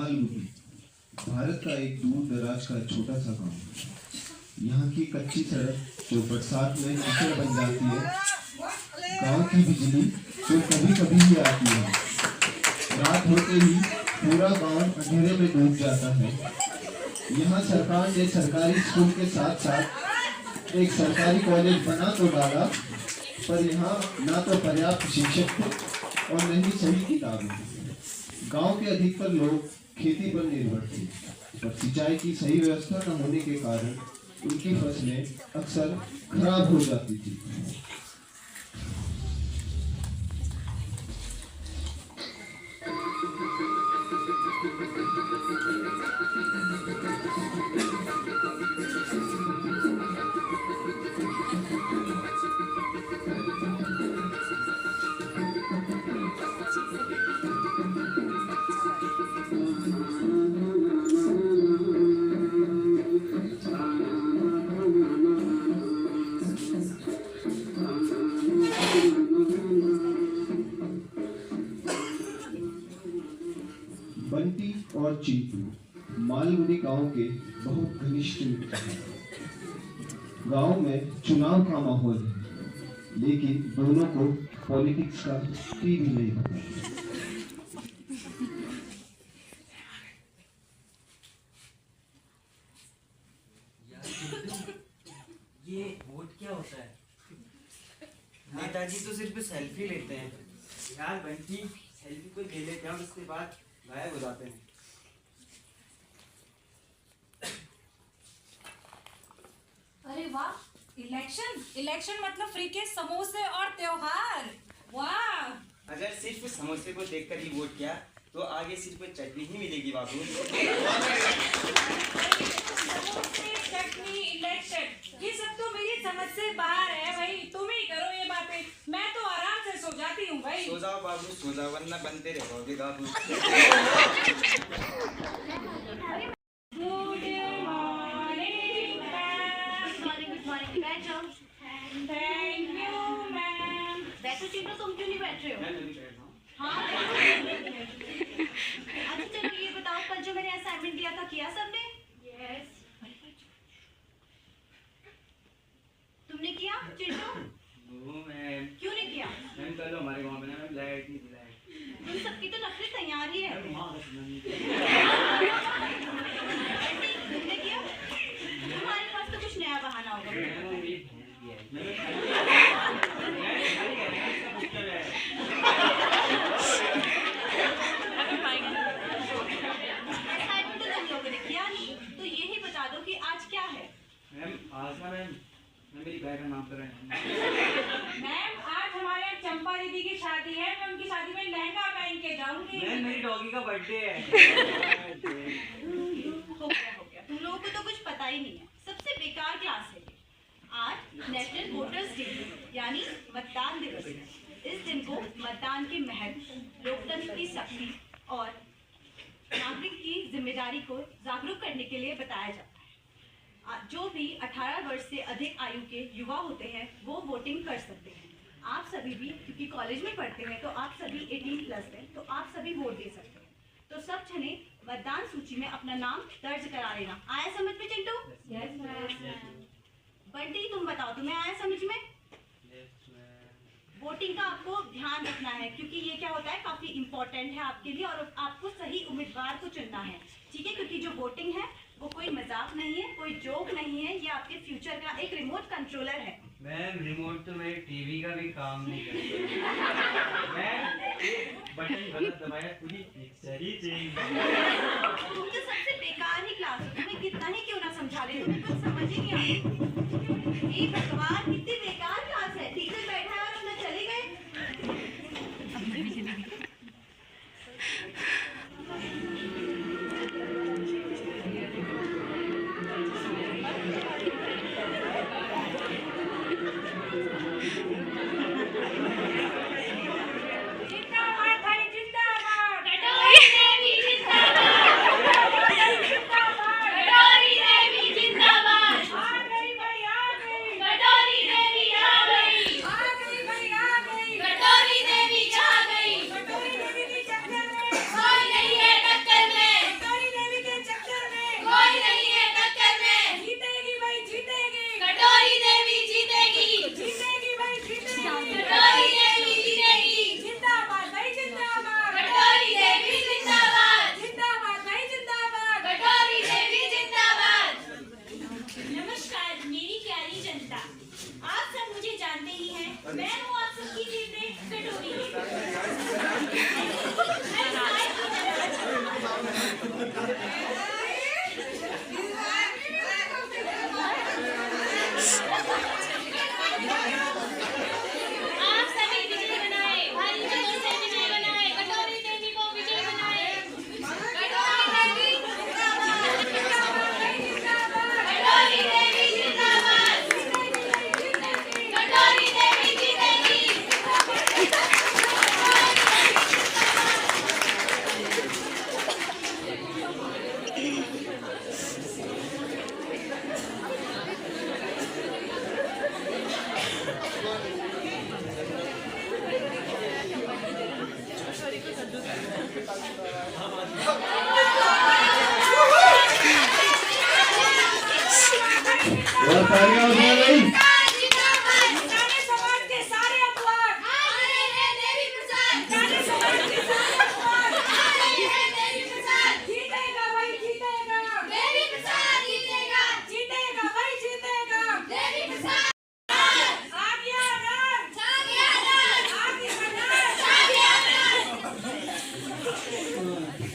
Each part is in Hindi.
मालगुडी भारत का एक दूर दराज का छोटा सा गांव। यहाँ की कच्ची सड़क जो बरसात में कीचड़ बन जाती है, गांव की बिजली जो कभी कभी ही आती है, रात होते ही पूरा गांव अंधेरे में डूब जाता है। यहाँ सरकार ने सरकारी स्कूल के साथ साथ एक सरकारी कॉलेज बना तो डाला, पर यहाँ ना तो पर्याप्त शिक्षक और न ही सही किताबें। गांव के अधिकतर लोग खेती पर निर्भर थे, पर सिंचाई की सही व्यवस्था न होने के कारण उनकी फसलें अक्सर खराब हो जाती थी। बंटी और चिंटू मालगुडी गांव के बहुत घनिष्ठ मित्र हैं। गांव में चुनाव का माहौल है, लेकिन दोनों को पॉलिटिक्स का भी नहीं पता। ये वोट क्या होता है? नेताजी तो सिर्फ सेल्फी लेते हैं। यार बंटी, सेल्फी कोई ले लेते हैं और उसके बाद गायब हो जाते हैं। अरे वाह, इलेक्शन मतलब फ्री के समोसे और त्योहार। वाह! अगर सिर्फ समोसे को देखकर ही वोट किया तो आगे सिर्फ चटनी ही मिलेगी बाबू। समोसे, चटनी, इलेक्शन, ये सब तो मेरी समझ से बाहर है भाई। तुम ही करो ये बातें, मैं तो आराम से सो जाती हूँ भाई। सो जाओ बाबू, सो जाओ, वरना बनते रहोगे बाबू। तुम क्यों नहीं बैठ रहे हो? हाँ, अच्छा चलो ये बताओ, कल जो मैंने असाइनमेंट दिया था किया सबने? यस। तुमने किया चिंटू? मैम। क्यों नहीं किया? मैम कल हमारे गांव में ना लाइट नहीं दिलाई। तुम सबकी तो नखरे तैयार ही है। तुमने किया? तुम्हारे पास तो कुछ नया बहाना होगा। मेरी बैग का नाम कर रहे हैं। मैम आज हमारे चंपा दीदी की शादी है, मैं उनकी शादी में लहंगा पहन के जाऊंगी। मैम मेरी डॉगी का बर्थडे है। हो गया। तुम लोगों को तो कुछ पता ही नहीं है। सबसे बेकार क्लास है। आज नेशनल वोटर्स डे यानी मतदान दिवस है। इस दिन को मतदान के महत्व, लोकतंत्र की शक्ति और नागरिक की जिम्मेदारी को जागरूक करने के लिए बताया जाता है। जो भी 18 वर्ष से अधिक आयु के युवा होते हैं वो वोटिंग कर सकते हैं। आप सभी भी, क्योंकि कॉलेज में पढ़ते हैं तो आप सभी 18+ हैं, तो आप सभी वोट दे सकते हैं। तो सब जने मतदान सूची में अपना नाम दर्ज करा लेना। आया समझ में चिंटू? Yes ma'am. बंटी तुम बताओ, तुम्हें आया समझ में? वोटिंग का आपको ध्यान रखना है, क्योंकि ये क्या होता है, काफी इंपॉर्टेंट है आपके लिए और आपको सही उम्मीदवार को चुनना है। ठीक है, क्योंकि जो वोटिंग है वो कोई मजाक नहीं है, कोई जोक नहीं है, ये आपके फ्यूचर का एक रिमोट कंट्रोलर है। मैम रिमोट तो मेरे टीवी का भी काम नहीं करता। मैम एक बटन गलत दबाया पूरी पिक्चर ही चेंज। तुम तो सबसे बेकार ही क्लास हो, तुम्हें कितना ही क्यों ना समझा रहे, तुम्हें कुछ समझ ही नहीं आता। ये भगवान कितनी बेकार क्लास है। टीचर बैठा है और अपना चले गए। और तालियां बजा रही। जाने समाज के सारे अपवाद जाने समाज के सारे अपवाद जीतेगा भाई जीतेगा जीतेगा भाई जीतेगा आगे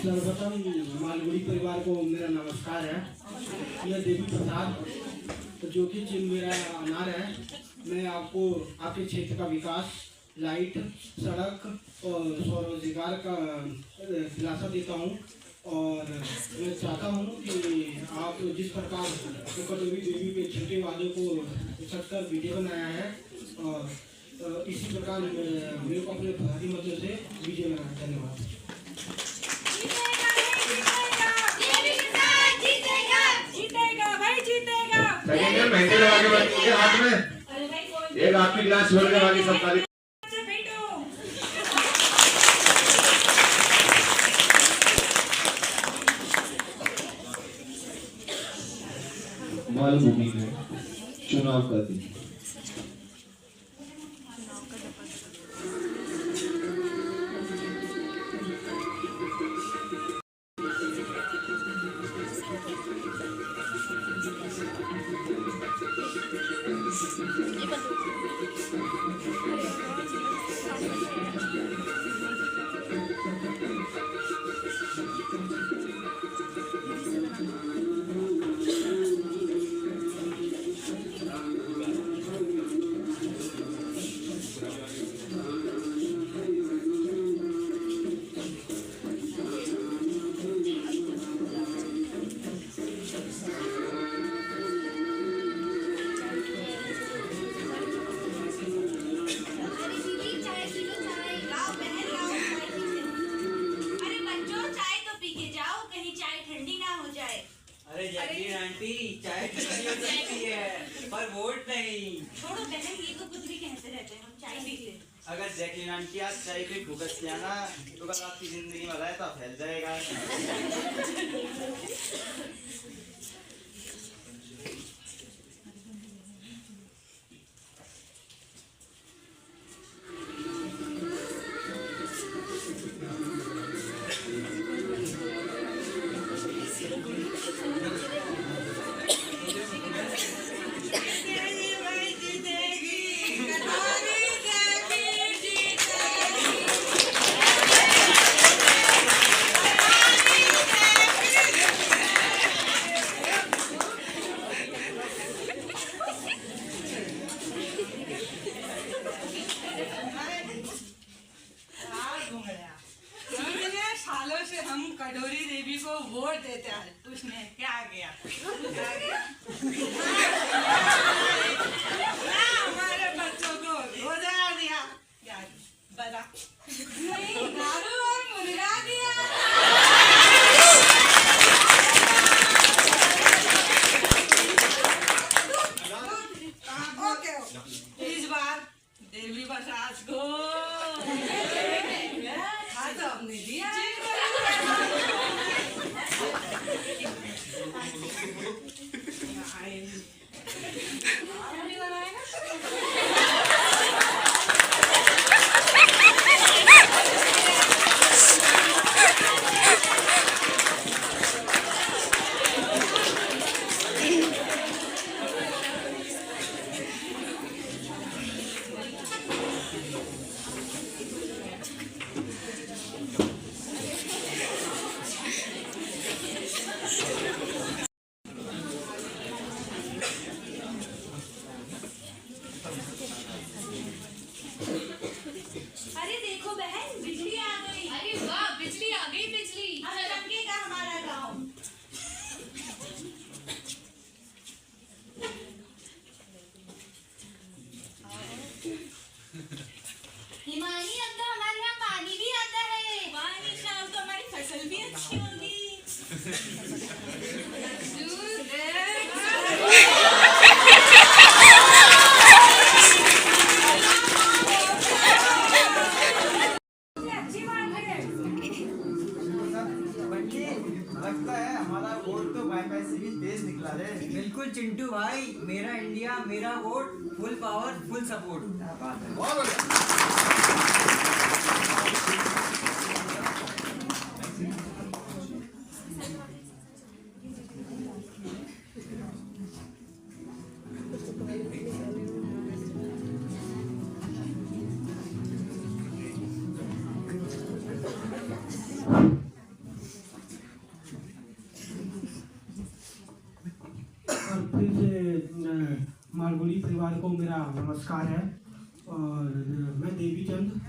सर्वप्रथम मालगुड़ी परिवार को मेरा नमस्कार है। यह देवी प्रसाद जो कि मेरा अनार है। मैं आपको आपके क्षेत्र का विकास, लाइट, सड़क और स्वरोजगार का दिलासा देता हूँ। और मैं चाहता हूँ कि आप जिस प्रकार कटोरी देवी के छोटे वादों को सटकर वीडियो बनाया है और इसी प्रकार मेरे को अपने भारी मदद से वीडियो बनाया। धन्यवाद। जीतेगा भाई जीतेगा सेकंड में मेहंदी लगा के बैठे हाथ में अरे भाई कोई एक आपकी गिलास छोड़ के बाकी सब ताली। से बैठो मालभूमि में चुनाव का दिन। अरे जैकलीन आंटी, चाय ठंडी हो सकती है पर वोट नहीं। छोड़ो बहन, ये तो कुछ भी कहते रहते हैं, हम चाय पीते हैं। अगर जैकलीन आंटी आज चाय पे भुगत लिया ना तो कल आपकी जिंदगी में रायता फैल जाएगा। सालों से हम कटोरी देवी को वोट देते हैं, उसने क्या किया? हमारे बच्चों को रोजगार दिया, क्या बता? नहीं, दारू और मुर्गा दिया। ओके, इस बार देवी प्रसाद को हाँ तो हमने दिया। बिल्कुल चिंटू भाई, मेरा इंडिया मेरा vote, full power full support. और फिर से मालगुड़ी परिवार को मेरा नमस्कार है। और मैं देवी चंद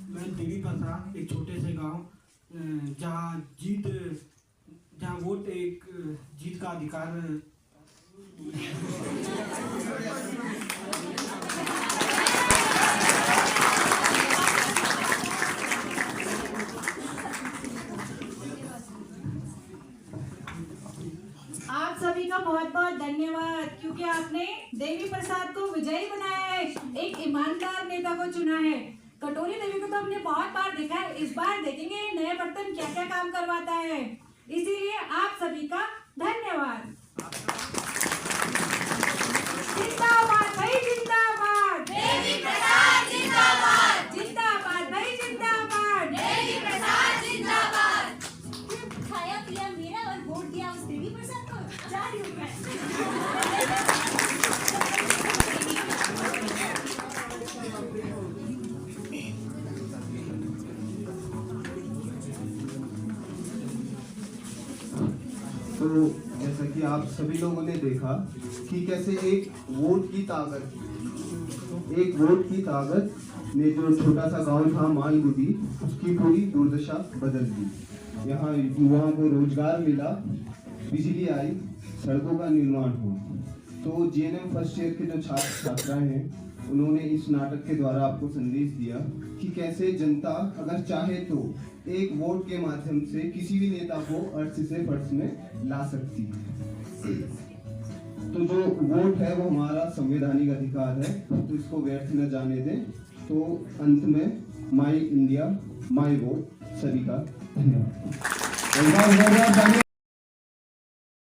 मैं देवी प्रसाद, एक छोटे से गांव जहाँ वोट एक जीत का अधिकार आप सभी का बहुत बहुत धन्यवाद, क्योंकि आपने देवी प्रसाद को विजयी बनाया है, एक ईमानदार नेता को चुना है। कटोरी देवी को तो हमने बहुत बार देखा है, इस बार देखेंगे ये नए बर्तन क्या क्या काम करवाता है। इसीलिए आप सभी का धन्यवाद। जिंदाबाद भाई जिंदाबाद, देवी प्रसाद जिंदाबाद, जिंदाबाद भाई जिंदाबाद। देवी प्रसाद जिंदाबाद। खाया पिया मेरा और वोट दिया उस देवी प्रसाद को, जा रही हूँ मैं। तो जैसा कि आप सभी लोगों ने देखा कि कैसे एक वोट की ताकत ने जो छोटा सा गांव था मालगुडी, उसकी पूरी दुर्दशा बदल दी। यहाँ युवाओं को रोजगार मिला, बिजली आई, सड़कों का निर्माण हुआ। तो जीएनएम फर्स्ट ईयर के जो छात्र छात्राएं हैं, उन्होंने इस नाटक के द्वारा आपको संदेश दिया कि कैसे जनता अगर चाहे तो एक वोट के माध्यम से किसी भी नेता को अर्थ से फर्श में ला सकती है। तो जो वोट है वो हमारा संवैधानिक अधिकार है, तो इसको व्यर्थ न जाने दें। तो अंत में माई इंडिया माई वोट सभी का धन्यवाद।